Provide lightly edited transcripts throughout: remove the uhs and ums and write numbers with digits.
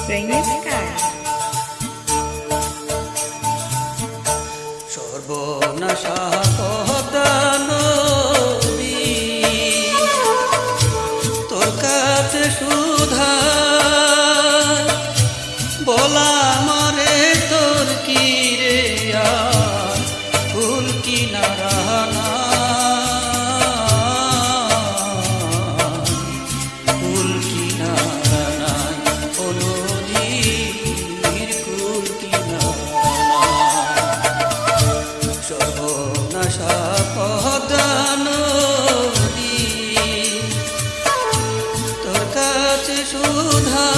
প্রেমিকার সর্বনাশা নদী তোর কাছে সুধা বলা মরে তোর কি রে ফুল কিনারা না ফুল কিনারা নাই ও নদীর ফুল কিনারা সর্বনাশা নদী তোর কাছে সুধা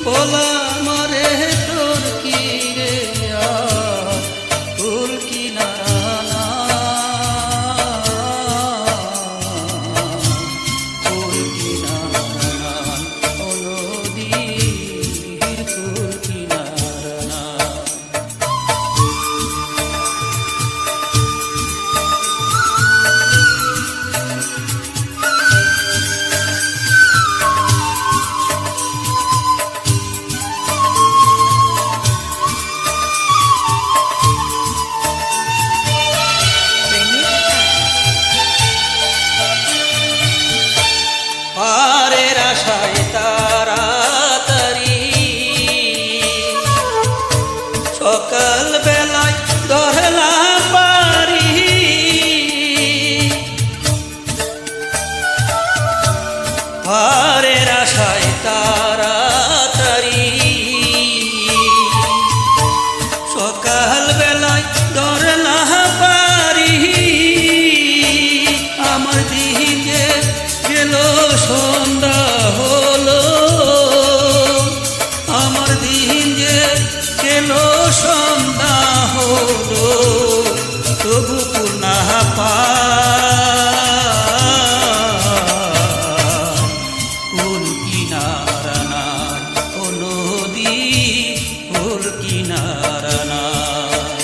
বলা মরে তোর কি রে ফুল কিনারা না ফুল কিনারা না ও নদীর ফুল কিনারা না পারের আশায় তাড়াতাড়ি সকাল বেলায় ধরলাম পারি পারের আশায় তাড়াতাড়ি সকাল বেলায় ধরলাম পারি আমার দিকে গেল সন্ধ্যা হলো আমার দিন যে গেল সন্ধ্যা হলো তবু পূর্ণা ফুল কিনারা নাই ও নদী ফুল কিনারা নাই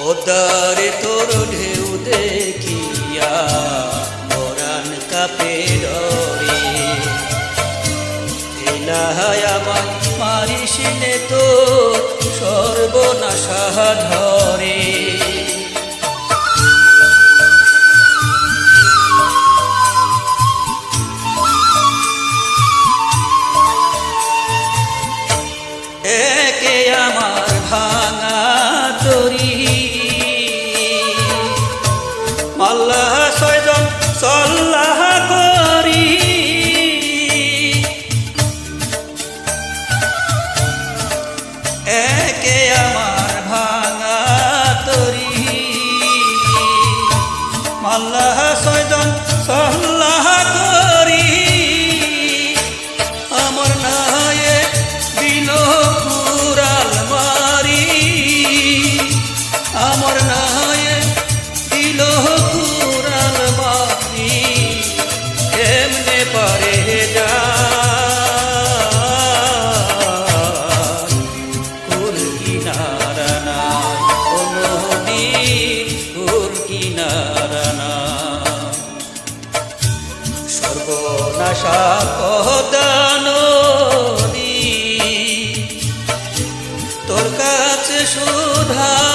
ওদারে তোর ঢেউ দেখিয়া মরান কাপে ডরে এলাহায় আমায় মারিস নে তোর সর্বনাশা ধরে একে আমার ভাঙা তরি আল্লাহ ছয়জন সল্লাহ করি একে আমার ভাঙা তরি আল্লাহ ছয়জন সল্লাহ করি আমার নায়ে দিল কুরাল মারি আমার নায়ে দিল কুরাল মারি এমনে পারে যা ফুল কিনারা নাই ও নদীর ফুল কিনারা নাই সর্বনাশা নদী তোর কাছে সুধা